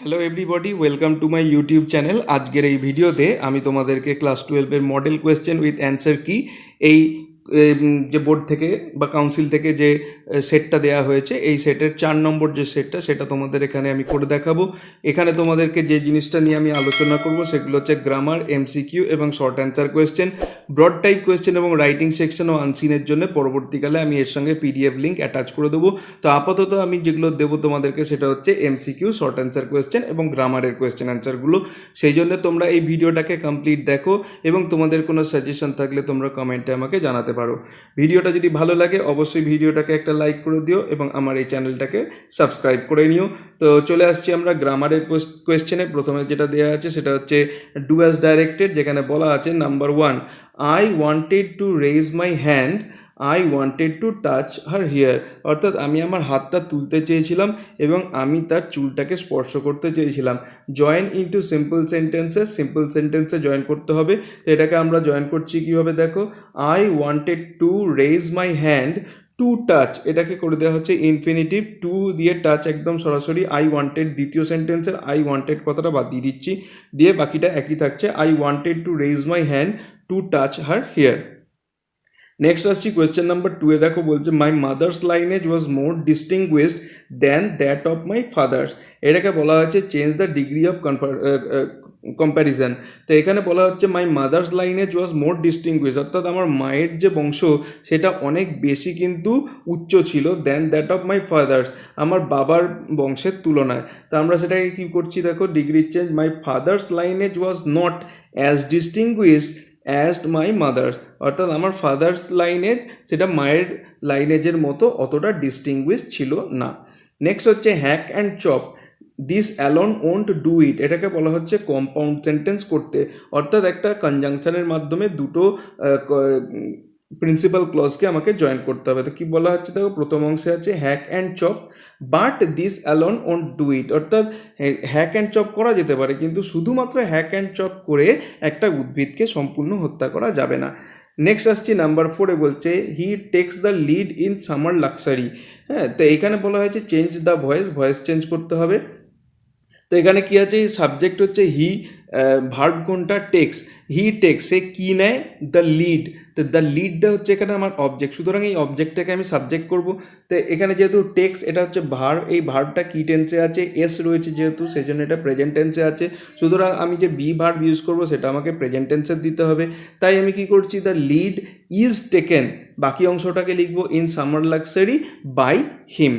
Hello everybody, welcome to my YouTube channel. আজকের এই ভিডিওতে আমি তোমাদেরকে ক্লাস 12-এর মডেল কোয়েশ্চেন উইথ অ্যান্সার কি এই যে বোর্ড থেকে বা কাউন্সিল থেকে যে সেটটা দেওয়া হয়েছে, এই সেটের 4 নম্বর যে সেটটা, সেটা তোমাদের এখানে আমি করে দেখাবো। এখানে তোমাদেরকে যে জিনিসটা নিয়ে আমি আলোচনা করব সেগুলো হচ্ছে গ্রামার, এমসিকিউ এবং short answer question, broad type question এবং রাইটিং সেকশন ও আনসিনের জন্য পরবর্তীকালে আমি এর সঙ্গে পিডিএফ লিঙ্ক অ্যাটাচ করে দেবো। তো আপাতত আমি যেগুলো দেবো তোমাদেরকে সেটা হচ্ছে এমসিকিউ, শর্ট অ্যান্সার কোয়েশ্চেন এবং গ্রামারের কোয়েশ্চেন অ্যান্সারগুলো। সেই জন্য তোমরা এই ভিডিওটাকে কমপ্লিট দেখো এবং তোমাদের কোনো সাজেশন থাকলে তোমরা কমেন্টে আমাকে জানাতে পারো। ভিডিওটা যদি ভালো লাগে অবশ্যই ভিডিওটাকে একটা লাইক করে দিও এবং আমার এই চ্যানেলটাকে সাবস্ক্রাইব করে নিও। তো চলে আসছি আমরা গ্রামারের কোয়েশ্চেনে। প্রথমে যেটা দেওয়া আছে সেটা হচ্ছে ডু অ্যাজ ডাইরেক্টেড, যেখানে বলা আছে number 1, I wanted to raise my hand, I wanted to touch her hair. অর্থাৎ আমি আমার হাতটা তুলতে চেয়েছিলাম এবং আমি তার চুলটাকে স্পর্শ করতে চেয়েছিলাম। Join into simple sentences, simple সেন্টেন্সে জয়েন করতে হবে। তো এটাকে আমরা জয়েন করছি কীভাবে দেখো, I wanted to raise my hand to touch, এটাকে করে দেওয়া হচ্ছে ইনফিনিটিভ, টু দিয়ে টাচ একদম সরাসরি। আই ওয়ান্টেড দ্বিতীয় সেন্টেন্সের আই ওয়ান্টেড কথাটা বাদ দিয়ে দিচ্ছি, দিয়ে বাকিটা একই থাকছে। I wanted to raise my hand to touch her hair. Next আসছি কোয়েশ্চেন নাম্বার 2-এ। দেখো বলছে my mother's lineage was more distinguished than that of my father's. এটাকে বলা হচ্ছে change the degree of comparison. তো এখানে বলা হচ্ছে my mother's lineage was more distinguished, অর্থাৎ আমার মায়ের যে বংশ সেটা অনেক বেশি কিন্তু উচ্চ ছিল, than that of my father's, আমার বাবার বংশের তুলনায়। তো আমরা সেটাকে কী করছি দেখো, degree change, my father's lineage was not as distinguished as my mother's, অর্থাৎ আমার ফাদার্স লাইনেজ সেটা মায়ের লাইনেজের মতো অতটা ডিস্টিংগুইশ ছিল না। নেক্সট হচ্ছে hack and chop, this alone won't do it. এটাকে বলা হচ্ছে কম্পাউন্ড সেন্টেন্স করতে, অর্থাৎ একটা কনজাংশনের মাধ্যমে দুটো প্রিন্সিপাল ক্লজকে আমাকে জয়েন করতে হবে। তো কী বলা হচ্ছে দেখো, প্রথম অংশে আছে hack and chop but this alone won't do it, অর্থাৎ হ্যাক অ্যান্ড চপ করা যেতে পারে কিন্তু শুধুমাত্র হ্যাক অ্যান্ড চপ করে একটা উদ্ভিদকে সম্পূর্ণ হত্যা করা যাবে না। নেক্সট আসছি নাম্বার 4-এ, বলছে he takes the lead in summer luxury. হ্যাঁ, তো এখানে বলা হয়েছে change the voice, voice change করতে হবে। তো এখানে কী আছে, সাবজেক্ট হচ্ছে হি, ভার্ব কোনটা, টেক্স, হি টেক্স, সে কী নেয়, দ্য লিড। তো দ্য লিডটা হচ্ছে এখানে আমার অবজেক্ট, সুতরাং এই অবজেক্টটাকে আমি সাবজেক্ট করব। তো এখানে যেহেতু টেক্স, এটা হচ্ছে ভার্ব, এই ভার্বটা কী টেন্সে আছে, এস রয়েছে যেহেতু, সেই জন্য এটা প্রেজেন্ট টেন্সে আছে। সুতরাং আমি যে বি ভার্ব ইউজ করব সেটা আমাকে প্রেজেন্ট টেন্সে দিতে হবে। তাই আমি কি করছি, দ্য লিড ইজ টেকেন, বাকি অংশটাকে লিখব in summer luxury by him.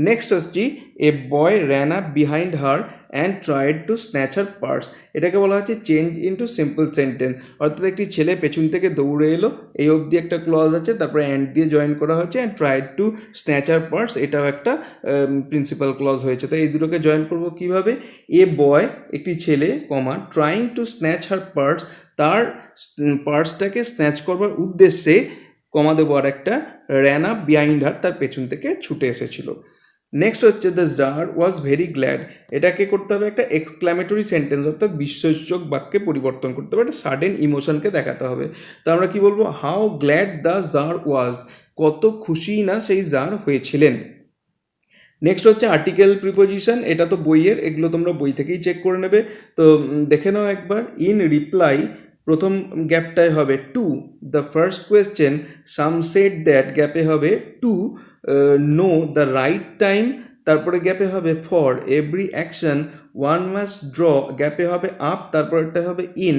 Next আসছি a boy ran up behind her and tried to snatch her purse. এটাকে বলা হচ্ছে চেঞ্জ ইন্টু সিম্পল সেন্টেন্স, অর্থাৎ একটি ছেলে পেছন থেকে দৌড়ে এলো, এই অবধি একটা ক্লজ আছে, তারপরে অ্যান্ড দিয়ে জয়েন করা হচ্ছে, and tried to snatch her purse, এটাও একটা প্রিন্সিপাল ক্লজ হয়েছে। তো এই দুটোকে জয়েন করবো কীভাবে, এ বয় একটি ছেলে, comma trying to snatch her purse, তার পার্সটাকে স্ন্যাচ করবার উদ্দেশ্যে, কমা দেবো আর একটা, র্যান আপ বিহাইন্ড হার, তার পেছন থেকে ছুটে এসেছিল। নেক্সট হচ্ছে the czar was very glad, এটাকে করতে হবে একটা এক্সক্লামেটরি সেন্টেন্স, অর্থাৎ বিস্ময়সূচক বাক্যে পরিবর্তন করতে হবে, একটা সাডেন ইমোশনকে দেখাতে হবে। তো আমরা কি বলবো, হাউ গ্ল্যাড দ্য জার ওয়াজ, কত খুশি না সেই জার হয়েছিলেন। নেক্সট হচ্ছে আর্টিকেল প্রিপোজিশন, এটা তো বইয়ের, এগুলো তোমরা বই থেকেই চেক করে নেবে। তো দেখে নাও একবার। ইন রিপ্লাই, প্রথম গ্যাপটায় হবে to the first question, some said that, গ্যাপে হবে to know the right time, তারপরে গ্যাপে হবে for every action one must draw, গ্যাপে হবে আপ, তারপরেটা হবে ইন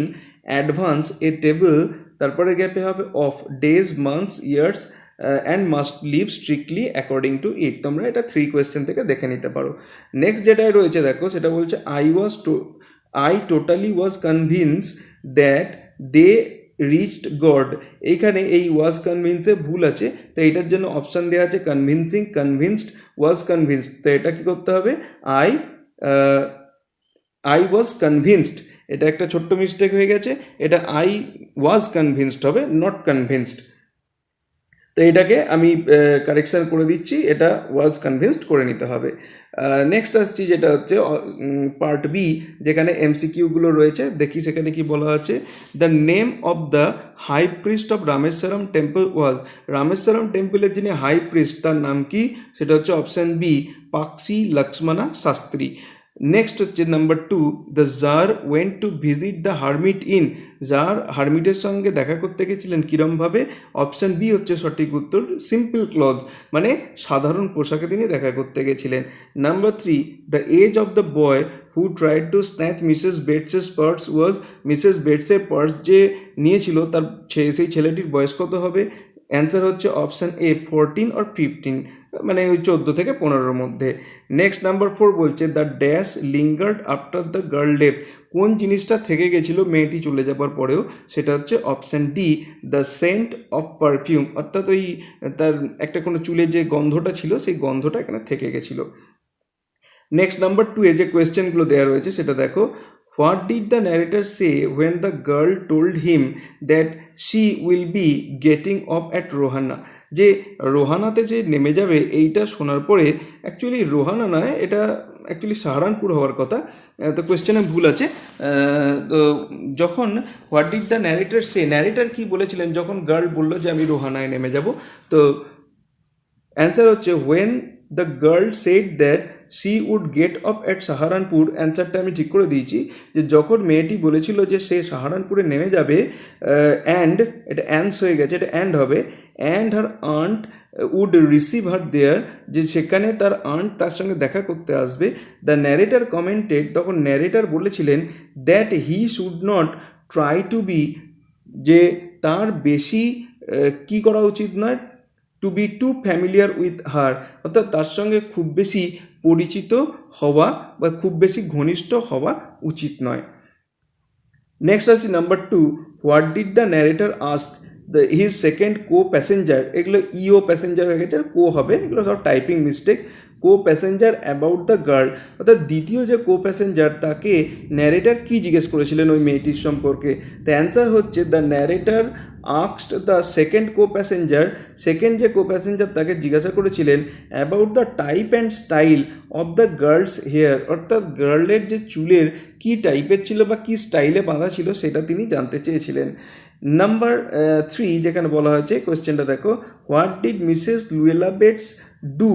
অ্যাডভান্স এ টেবল, তারপরে গ্যাপে হবে of days months years and must live strictly according to it. তোমরা এটা 3 কোয়েশ্চেন থেকে দেখে নিতে পারো। নেক্সট যেটাই রয়েছে দেখো, সেটা বলছে I totally was convince that they reached God. এইখানে এই ওয়াজ কনভিন্সে ভুল আছে, তো এটার জন্য অপশান দেওয়া আছে কনভিন্সিং, কনভিন্সড, ওয়াজ কনভিন্সড। তো এটা কি করতে হবে, আই ওয়াজ কনভিন্সড, এটা একটা ছোট্ট মিস্টেক হয়ে গেছে, এটা আই ওয়াজ কনভিন্সড হবে, নট কনভিন্সড। তো এটাকে আমি কারেকশান করে দিচ্ছি, এটা ওয়াজ কনভিন্সড করে নিতে হবে। নেক্সট আসছি যেটা হচ্ছে পার্ট বি, যেখানে এমসিকিউগুলো রয়েছে, দেখি সেখানে কি বলা আছে। The name of the high priest of Rameswaram temple was, Rameswaram টেম্পলের যিনি হাই প্রিস্ট তার নাম কি, সেটা হচ্ছে option B, Pakshi Lakshmana Sastri. Next হচ্ছে number 2, the tsar went to visit the hermit in. Tsar হারমিটের সঙ্গে দেখা করতে গেছিলেন কীরমভাবে? অপশান বি হচ্ছে সঠিক উত্তর, সিম্পল ক্লথ, মানে সাধারণ পোশাকে তিনি দেখা করতে গেছিলেন। Number 3, the age of the boy who tried to snatch Mrs Bates's purse was, Mrs বেটসের পার্স যে নিয়েছিল তার সেই ছেলেটির বয়স কত হবে? অ্যান্সার হচ্ছে অপশান এ 14 or 15, মানে ওই 14 থেকে 15-র মধ্যে। নেক্সট নাম্বার 4 বলছে the dash lingered after the girl left. কোন জিনিসটা থেকে গেছিল মেয়েটি চলে যাবার পরেও? সেটা হচ্ছে option D, the scent of perfume, অর্থাৎ ওই তার একটা কোনো চুলে যে গন্ধটা ছিল সেই গন্ধটা এখানে থেকে গেছিলো। নেক্সট নাম্বার 2 এ যে কোয়েশ্চেনগুলো দেওয়া রয়েছে সেটা দেখো। What did the narrator say when the girl told him that she will be getting off at Rohana? যে রোহানাতে যে নেমে যাবে এইটা শোনার পরে, অ্যাকচুয়ালি রোহানা নয়, এটা অ্যাকচুয়ালি সাহারানপুর হওয়ার কথা, তো কোয়েশ্চেনে ভুল আছে। তো যখন what did the narrator say, narrator কি বলেছিলেন যখন গার্ল বললো যে আমি রোহানায় নেমে যাব? তো অ্যান্সার হচ্ছে when the girl said that she would get off at Saharanpur. অ্যান্সারটা আমি ঠিক করে দিয়েছি, যে যখন মেয়েটি বলেছিল যে সে সাহারানপুরে নেমে যাবে, অ্যান্ড, এটা অ্যান্স হয়ে গেছে, এটা অ্যান্ড হবে, and her aunt would receive her there, যে সেখানে তার আন্ট তার সঙ্গে দেখা করতে আসবে। দ্য ন্যারেটার কমেন্টেড, তখন ন্যারেটার বলেছিলেন that he should not try to be, যে তার বেশি কি করা উচিত নয়, to be too familiar with her, অর্থাৎ তার সঙ্গে খুব বেশি পরিচিত হওয়া বা খুব বেশি ঘনিষ্ঠ হওয়া উচিত নয়। নেক্সট আসি number 2, what did the narrator ask the his second co passenger? এগুলো ইও প্যাসেঞ্জার হয়ে গেছে, কো হবে, এগুলো সব typing mistake. Co passenger about the girl, অর্থাৎ দ্বিতীয় যে কো প্যাসেঞ্জার তাকে ন্যারেটার কি জিজ্ঞেস করেছিলেন ওই মেয়েটির সম্পর্কে? দ্য অ্যান্সার হচ্ছে the narrator asked the second co passenger, second যে কো প্যাসেঞ্জার তাকে জিজ্ঞাসা করেছিলেন about the type and style of the girl's hair, অর্থাৎ গার্লের যে চুলের কী টাইপের ছিল বা কী স্টাইলে বাঁধা ছিল সেটা তিনি জানতে চেয়েছিলেন। নাম্বার 3 যেখানে বলা হয়েছে, কোয়েশ্চেনটা দেখো, what did Mrs Luella bets do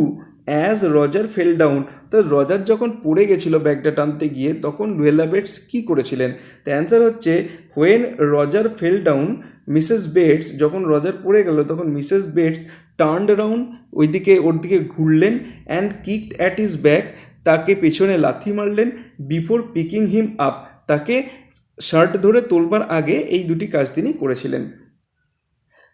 as Roger fell down? তো রজার যখন পড়ে গেছিলো ব্যাগটা টানতে গিয়ে, তখন লুয়েলা বেটস কী করেছিলেন? তো অ্যান্সার হচ্ছে when Roger fell down Mrs Bates, যখন রজার পড়ে গেল তখন মিসেস বেটস টার্নড অ্যারাউন্ড, ওর দিকে ঘুরলেন, and kicked at his back, তাকে পেছনে লাথি মারলেন, বিফোর পিকিং হিম আপ, তাকে শার্ট ধরে তোলবার আগে এই দুটি কাজ তিনি করেছিলেন।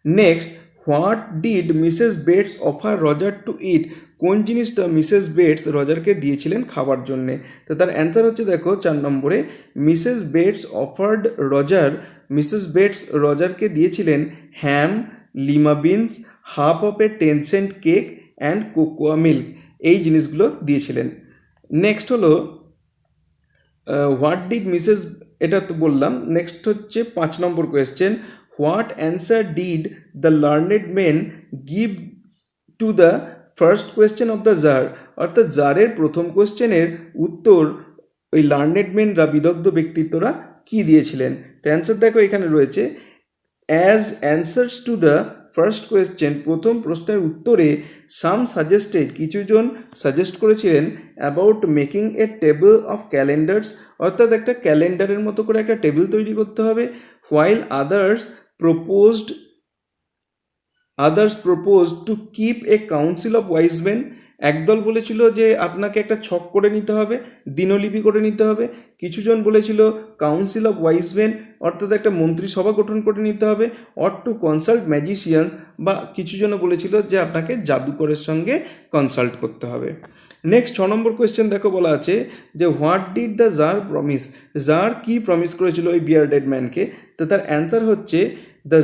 Next, what did Mrs Bates offer Roger to eat? কোন জিনিসটা মিসেস বেটস রজারকে দিয়েছিলেন খাবার জন্যে? তো তার অ্যান্সার হচ্ছে দেখো 4 নম্বরে, Mrs Bates offered Roger, Mrs Bates রজারকে দিয়েছিলেন ham, lima beans, half of a 10 cent cake and cocoa milk, এই জিনিসগুলো দিয়েছিলেন। নেক্সট হলো হোয়াট ডিড মিসেস, এটা তো বললাম। নেক্সট হচ্ছে 5 number question, what answer did the learned men give to the first question of the tsar? অর্থাৎ জারের প্রথম কোয়েশ্চেনের উত্তর ওই লার্নেড মেনরা, বিদগ্ধ ব্যক্তিত্বরা কি দিয়েছিলেন? তো অ্যান্সার দেখো এখানে রয়েছে, as answers to the first question, প্রথম প্রশ্নের উত্তরে সাম সাজেস্টেড, কিছুজন সাজেস্ট করেছিলেন about making a table of calendars, অর্থাৎ একটা ক্যালেন্ডারের মতো করে একটা টেবিল তৈরি করতে হবে। While others proposed to keep a council of wise men, একদল বলেছিল যে আপনাকে একটা ছক করে নিতে হবে, দিনলিপি করে নিতে হবে। কিছুজন বলেছিল কাউন্সিল অফ ওয়াইজ মেন, অর্থাৎ একটা মন্ত্রিসভা গঠন করে নিতে হবে। অর টু কনসাল্ট ম্যাজিশিয়ান, বা কিছুজন বলেছিল যে আপনাকে জাদুকরের সঙ্গে কনসাল্ট করতে হবে। নেক্সট 6 নম্বর কোয়েশ্চেন দেখো, বলা আছে যে what did the czar promise? Czar কি প্রমিস করেছিল ওই বিয়ার্ডেড ম্যানকে? তো তার অ্যান্সার হচ্ছে দ্য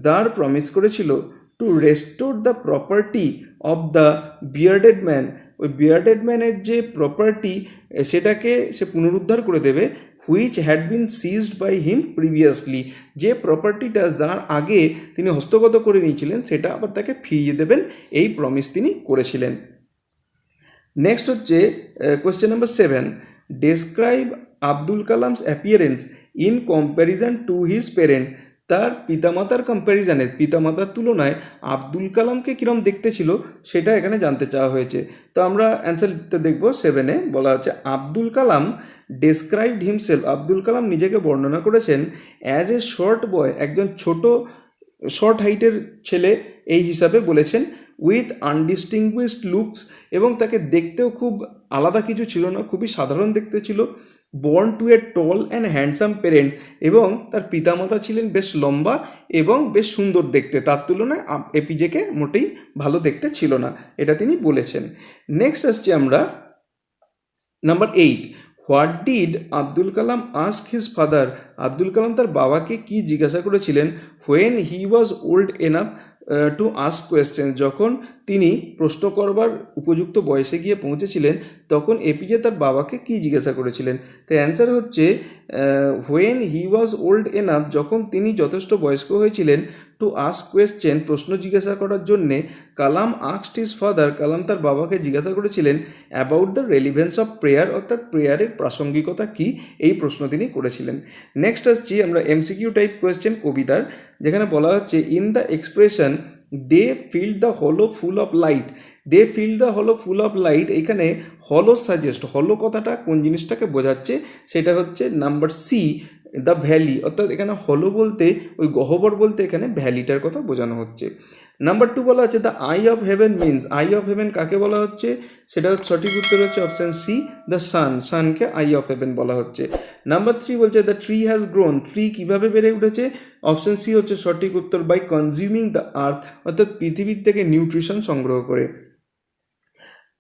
জার প্রমিস করেছিল to restore the property of the bearded man, ওই বিয়ার্ডেড ম্যানের যে প্রপার্টি সেটাকে সে পুনরুদ্ধার করে দেবে, which had been seized by him previously, যে প্রপার্টিটা যার আগে তিনি হস্তগত করে নিয়েছিলেন সেটা আবার তাকে ফিরিয়ে দেবেন, এই প্রমিস তিনি করেছিলেন। নেক্সট হচ্ছে question number 7, describe Abdul Kalam's appearance in comparison to his parent? তার পিতামাতার কম্প্যারিজনে, পিতামাতার তুলনায় আব্দুল কালামকে কীরকম দেখতে ছিল সেটা এখানে জানতে চাওয়া হয়েছে। তো আমরা অ্যান্সারটা দেখব 7-এ বলা হচ্ছে আব্দুল কালাম ডেসক্রাইবড হিমসেলফ, আব্দুল কালাম নিজেকে বর্ণনা করেছেন অ্যাজ এ শর্ট বয়, একজন ছোট শর্ট হাইটের ছেলে এই হিসাবে বলেছেন, উইথ আনডিস্টিংগুইশড লুকস, এবং তাকে দেখতেও খুব আলাদা কিছু ছিল না, খুবই সাধারণ দেখতে ছিল। Born to A tall and handsome parents, এবং তার পিতামাতা ছিলেন বেশ লম্বা এবং বেশ সুন্দর দেখতে, তার তুলনায় এপিজেকে মোটেই ভালো দেখতে ছিল না, এটা তিনি বলেছেন। নেক্সট আসছি আমরা number 8, what did Abdul Kalam ask his father, Abdul Kalam তার বাবাকে কি জিজ্ঞাসা করেছিলেন when he was old enough to ask question, যখন তিনি প্রশ্ন করবার উপযুক্ত বয়সে গিয়ে পৌঁছেছিলেন তখন এপিজে তার বাবাকে কি জিজ্ঞাসা করেছিলেন। তো অ্যান্সার হচ্ছে when he was old enough, যখন তিনি যথেষ্ট বয়স্ক হয়েছিলেন, টু আস্ক কোয়েশ্চেন, প্রশ্ন জিজ্ঞাসা করার জন্যে, কালাম আস্কড হিজ ফাদার, কালাম তার বাবাকে জিজ্ঞাসা করেছিলেন about the relevance of prayer, অর্থাৎ প্রেয়ারের প্রাসঙ্গিকতা কী, এই প্রশ্ন তিনি করেছিলেন। নেক্সট আসছি আমরা এমসিকিউ টাইপ কোয়েশ্চেন কবিতার, যেখানে বলা হচ্ছে in the expression they filled the hall full of light, they filled the hall full of light, এখানে হলো সাজেস্ট, হলো কথাটা কোন জিনিসটাকে বোঝাচ্ছে সেটা হচ্ছে নাম্বার সি, দ্য ভ্যালি, অর্থাৎ এখানে হলো বলতে ওই গহ্বর বলতে এখানে ভ্যালিটার কথা বোঝানো হচ্ছে। নাম্বার 2 বলা হচ্ছে the eye of heaven means, eye of heaven কাকে বলা হচ্ছে, সেটা সঠিক উত্তর হচ্ছে অপশান সি, দ্য সান, সানকে আই অফ হেভেন বলা হচ্ছে। নাম্বার 3 বলছে the tree has grown, tree কীভাবে বেড়ে উঠেছে, অপশান সি হচ্ছে সঠিক উত্তর, বাই কনজিউমিং দ্য আর্থ, অর্থাৎ পৃথিবীর থেকে নিউট্রিশন সংগ্রহ করে।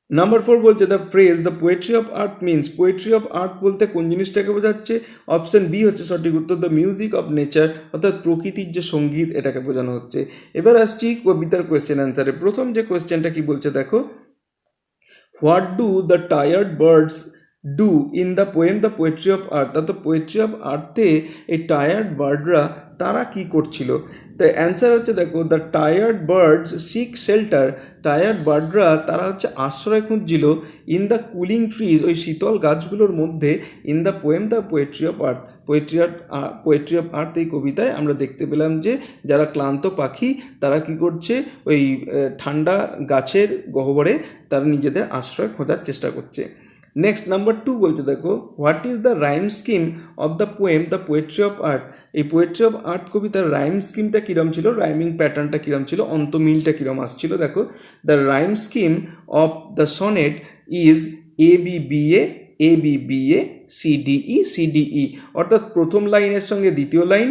নাম্বার 4 বলছে the phrase the poetry of earth means, poetry of আর্থ বলতে কোন জিনিসটাকে বোঝাচ্ছে, অপশান বি হচ্ছে সঠিক উত্তর, দ্য মিউজিক অফ নেচার, অর্থাৎ প্রকৃতির যে সঙ্গীত এটাকে বোঝানো হচ্ছে। এবার আসছি কবিতার কোয়েশ্চেন অ্যান্সারে। প্রথম যে কোয়েশ্চেনটা কি বলছে দেখো, what do the tired birds do in the poem the poetry of আর্থ, অর্থাৎ পোয়েট্রি অফ আর্থে এই টায়ার্ড বার্ডরা তারা কি করছিল। তো অ্যান্সার হচ্ছে দেখো the tired birds seek shelter, tired বার্ডরা তারা হচ্ছে আশ্রয় খুঁজছিল, ইন দ্য কুলিং ট্রিজ, ওই শীতল গাছগুলোর মধ্যে, in the poem the poetry of earth, poetry of earth এই কবিতায় আমরা দেখতে পেলাম যে যারা ক্লান্ত পাখি তারা কি করছে, ওই ঠান্ডা গাছের গহ্বরে তারা নিজেদের আশ্রয় খোঁজার চেষ্টা করছে। নেক্সট নাম্বার 2 বলছে দেখো, what is the rhyme scheme of the poem the poetry of earth, এই পোয়েট্রি অফ আর্থ কবিতার রাইম স্কিমটা কীরম ছিল, রাইমিং প্যাটার্নটা কীরম ছিল, অন্তমিলটা কীরম আসছিল। দেখো the rhyme scheme of the sonnet is A B B A C D E C D E, অর্থাৎ প্রথম লাইনের সঙ্গে দ্বিতীয় লাইন,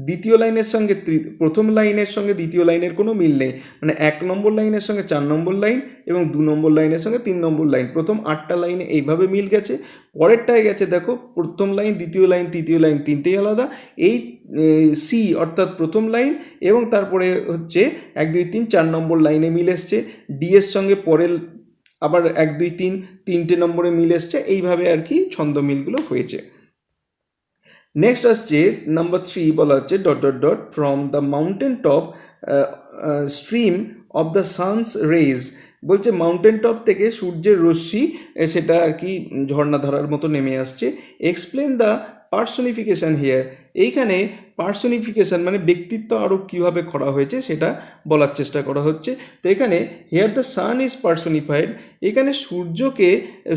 দ্বিতীয় লাইনের সঙ্গে প্রথম লাইনের সঙ্গে দ্বিতীয় লাইনের কোনো মিল নেই, মানে 1 নম্বর লাইনের সঙ্গে 4 নম্বর লাইন এবং 2 নম্বর লাইনের সঙ্গে 3 নম্বর লাইন, প্রথম 8টা লাইনে এইভাবে মিল গেছে। পরেরটায় গেছে দেখো প্রথম লাইন দ্বিতীয় লাইন তৃতীয় লাইন তিনটেই আলাদা, এই সি অর্থাৎ প্রথম লাইন এবং তারপরে হচ্ছে 1 2 3 4 নম্বর লাইনে মিল এসছে, ডি এর সঙ্গে পরের আবার 1 2 3 3টে নম্বরে মিল এসছে, এইভাবে আর কি ছন্দ মিলগুলো হয়েছে। নেক্সট আসছে নাম্বার 3 বলা হচ্ছে dot dot dot from the mountain top stream of the sun's rays, বলছে মাউন্টেন টপ থেকে সূর্যের রশ্মি সেটা আর কি ঝর্ণাধারার মতো নেমে আসছে। এক্সপ্লেন দ্য পার্সনিফিকেশান হিয়ার, এইখানে পার্সনিফিকেশান মানে ব্যক্তিত্ব আরোপ কীভাবে করা হয়েছে সেটা বলার চেষ্টা করা হচ্ছে। তো এখানে here the sun is personified, এখানে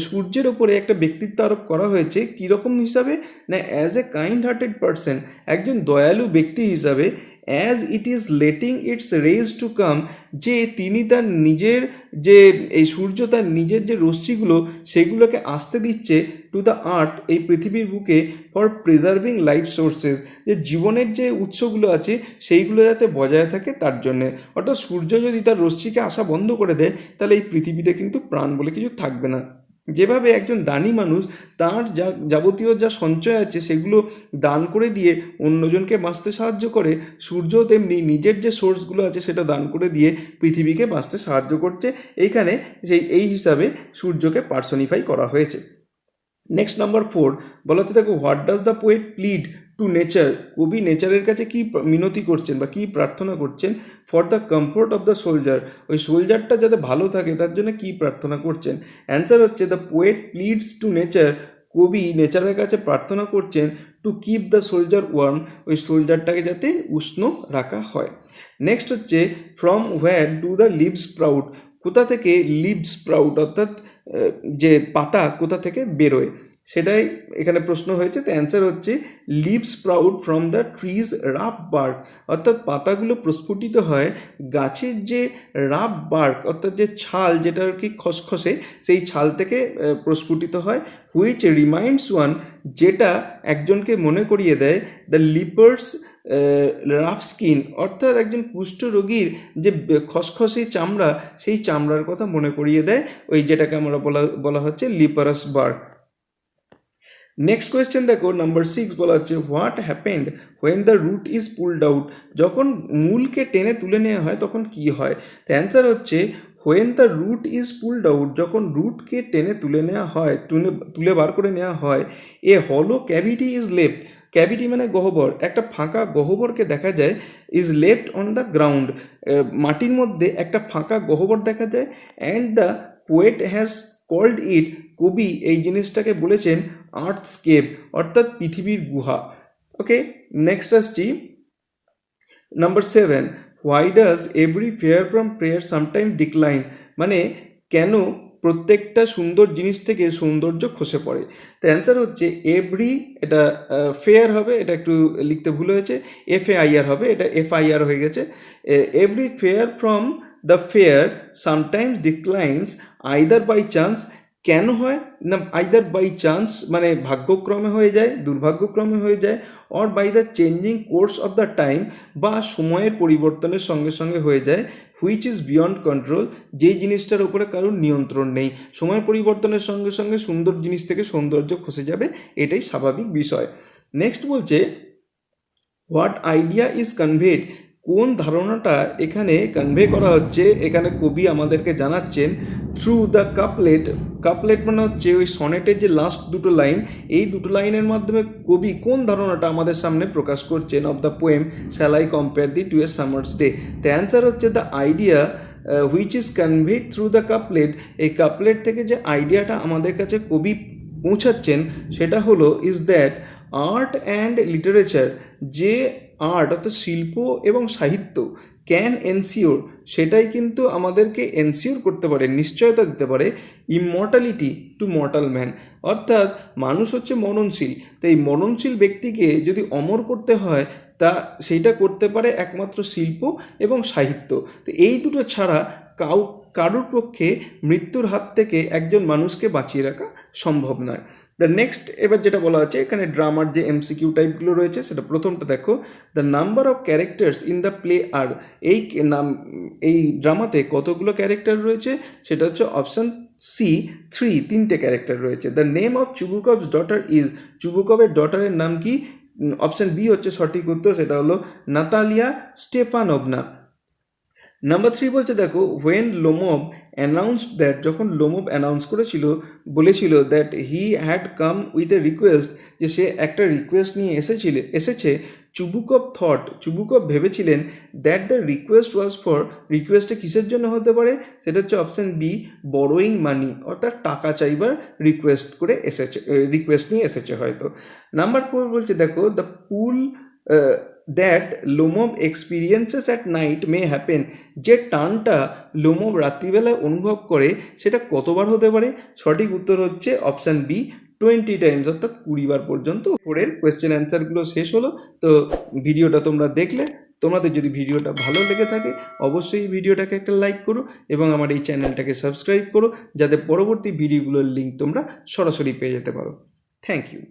সূর্যের ওপরে একটা ব্যক্তিত্ব আরোপ করা হয়েছে কীরকম হিসাবে না, as a kind hearted person, একজন দয়ালু ব্যক্তি হিসাবে, as it is letting its rays to come, যে তিনি তার নিজের যে এই সূর্য তার নিজের যে রশ্মিগুলো সেগুলোকে আসতে দিচ্ছে টু দ্য আর্থ, এই পৃথিবীর বুকে, ফর প্রিজার্ভিং লাইফ সোর্সেস, যে জীবনের যে উৎসগুলো আছে সেইগুলো যাতে বজায় থাকে তার জন্যে। অর্থাৎ সূর্য যদি তার রশ্মিকে আসা বন্ধ করে দেয় তাহলে এই পৃথিবীতে কিন্তু প্রাণ বলে কিছু থাকবে না। যেভাবে একজন দানি মানুষ তার যাবতীয় যা সঞ্চয় আছে সেগুলো দান করে দিয়ে অন্যজনকে বাঁচতে সাহায্য করে, সূর্য তেমনি নিজের যে সোর্সগুলো আছে সেটা দান করে দিয়ে পৃথিবীকে বাঁচতে সাহায্য করছে। এইখানে এই হিসাবে সূর্যকে পার্সনিফাই করা হয়েছে। নেক্সট নাম্বার 4 বলা হচ্ছে দেখো, what does the poet plead two nature, কবি নেচারের কাছে কি মিনতি করছেন বা কি প্রার্থনা করছেন, for the comfort of the soldier, ওই সোলজারটা যাতে ভালো থাকে তার জন্য কি প্রার্থনা করছেন। অ্যান্সার হচ্ছে the poet pleads to nature, কবি নেচারের কাছে প্রার্থনা করছেন to keep the soldier warm, ওই সোলজারটাকে যাতে উষ্ণ রাখা হয়। নেক্সট হচ্ছে from where do the leaves sprout, কোথা থেকে লিভস স্প্রাউট অর্থাৎ যে পাতা কোথা থেকে বেরোয় সেটাই এখানে প্রশ্ন হয়েছে। তো অ্যান্সার হচ্ছে leaves sprout from the tree's rough bark, অর্থাৎ পাতাগুলো প্রস্ফুটিত হয় গাছের যে রাফ বার্ক অর্থাৎ যে ছাল যেটা আর কি খসখসে সেই ছাল থেকে প্রস্ফুটিত হয়। হুইচ রিমাইন্ডস ওয়ান, যেটা একজনকে মনে করিয়ে দেয় দ্য লিপার্স রাফ স্কিন, অর্থাৎ একজন কুষ্ঠরোগীর যে খসখসে চামড়া সেই চামড়ার কথা মনে করিয়ে দেয় ওই যেটাকে আমরা বলা হচ্ছে লিপারাস বার্ক। নেক্সট কোয়েশ্চেন দেখো নাম্বার 6 বলা হচ্ছে what happened when the root is pulled out, যখন মূলকে টেনে তুলে নেওয়া হয় তখন কি হয়। তো অ্যান্সার হচ্ছে when the root is pulled out, যখন রুটকে টেনে তুলে নেওয়া হয় তুলে বার করে নেওয়া হয়, এ হলো ক্যাভিটি ইজ লেফট, ক্যাভিটি মানে গহ্বর, একটা ফাঁকা গহ্বরকে দেখা যায়, is left on the ground, মাটির মধ্যে একটা ফাঁকা গহ্বর দেখা যায়। And the poet has called it, কবি এই জিনিসটাকে বলেছেন আর্থস্কেপ অর্থাৎ পৃথিবীর গুহা। ওকে, নেক্সট আসছি number 7, why does every fair from prayer sometime decline, মানে কেন প্রত্যেকটা সুন্দর জিনিস থেকে সৌন্দর্য খসে পড়ে। তো অ্যান্সার হচ্ছে এভরি, এটা ফেয়ার হবে, এটা একটু লিখতে ভুল হয়েছে, FAIR হবে, এটা FIR হয়ে গেছে। Every fair from the fair sometimes declines either by chance, কেন হয় না আইদার বাই চান্স মানে ভাগ্যক্রমে হয়ে যায়, দুর্ভাগ্যক্রমে হয়ে যায়, or by the changing course of the time, বা সময়ের পরিবর্তনের সঙ্গে সঙ্গে হয়ে যায়, হুইচ ইজ বিয়ন্ড কন্ট্রোল, যেই জিনিসটার উপরে কারোর নিয়ন্ত্রণ নেই। সময় পরিবর্তনের সঙ্গে সঙ্গে সুন্দর জিনিস থেকে সৌন্দর্য খসে যাবে, এটাই স্বাভাবিক বিষয়। নেক্সট বলছে হোয়াট আইডিয়া ইজ কনভেড, কোন ধারণাটা এখানে কনভে করা হচ্ছে, এখানে কবি আমাদেরকে জানাচ্ছেন থ্রু দ্য কাপলেট, কাপলেট মানে হচ্ছে ওই সনেটের যে লাস্ট দুটো লাইন, এই দুটো লাইনের মাধ্যমে কবি কোন ধারণাটা আমাদের সামনে প্রকাশ করছেন of the poem shall I compare thee to a summer's day. The answer হচ্ছে the idea which is conveyed through the couplet, এই কাপলেট থেকে যে আইডিয়াটা আমাদের কাছে কবি পৌঁছাচ্ছেন সেটা হলো is that art and literature, যে আর্ট অর্থাৎ শিল্প এবং সাহিত্য ক্যান এনসিওর, সেটাই কিন্তু আমাদেরকে এনসিওর করতে পারে, নিশ্চয়তা দিতে পারে ইমর্টালিটি টু মর্টাল ম্যান, অর্থাৎ মানুষ হচ্ছে মননশীল, তো এই মননশীল ব্যক্তিকে যদি অমর করতে হয় তা সেইটা করতে পারে একমাত্র শিল্প এবং সাহিত্য। তো এই দুটো ছাড়া কারোর পক্ষে মৃত্যুর হাত থেকে একজন মানুষকে বাঁচিয়ে রাখা সম্ভব নয়। দ্য নেক্সট এবার যেটা বলা হচ্ছে এখানে ড্রামার যে MCQ টাইপগুলো রয়েছে সেটা প্রথমটা দেখো, the number of characters in the play are, এই ড্রামাতে কতগুলো ক্যারেক্টার রয়েছে, সেটা হচ্ছে অপশান সি 3, 3টে ক্যারেক্টার রয়েছে। The name of Chubukov's daughter is, চুবুকভের ডটারের নাম কি, অপশান বি হচ্ছে সঠিক উত্তর, সেটা হলো নাতালিয়া স্টেপানোভনা। নাম্বার 3 বলছে দেখো হোয়েন লোমভ অ্যানাউন্সড দ্যাট, যখন লোমভ অ্যানাউন্স বলেছিল that he had come with a request, যে সে একটা রিকোয়েস্ট নিয়ে এসেছে, চুবুকভ থট, চুবুকভ ভেবেছিলেন that the request was for, রিকোয়েস্টটা কিসের জন্য হতে পারে, সেটা হচ্ছে অপশান বি বরোয়িং মানি, অর্থাৎ টাকা চাইবার রিকোয়েস্ট নিয়ে এসেছে হয়তো। নাম্বার 4 বলছে দেখো the pool that Lomov experiences at night may happen, যে টানটা লোমভ রাত্রিবেলায় অনুভব করে সেটা কতবার হতে পারে, সঠিক উত্তর হচ্ছে অপশান বি 20 টাইমস, অর্থাৎ 20 বার পর্যন্ত। পরের কোয়েশ্চেন অ্যান্সারগুলো শেষ হলো। তো ভিডিওটা তোমরা দেখলে, তোমাদের যদি ভিডিওটা ভালো লেগে থাকে অবশ্যই ভিডিওটাকে একটা লাইক করো এবং আমার এই চ্যানেলটাকে সাবস্ক্রাইব করো, যাতে পরবর্তী ভিডিওগুলোর লিঙ্ক তোমরা সরাসরি পেয়ে যেতে পারো। Thank you.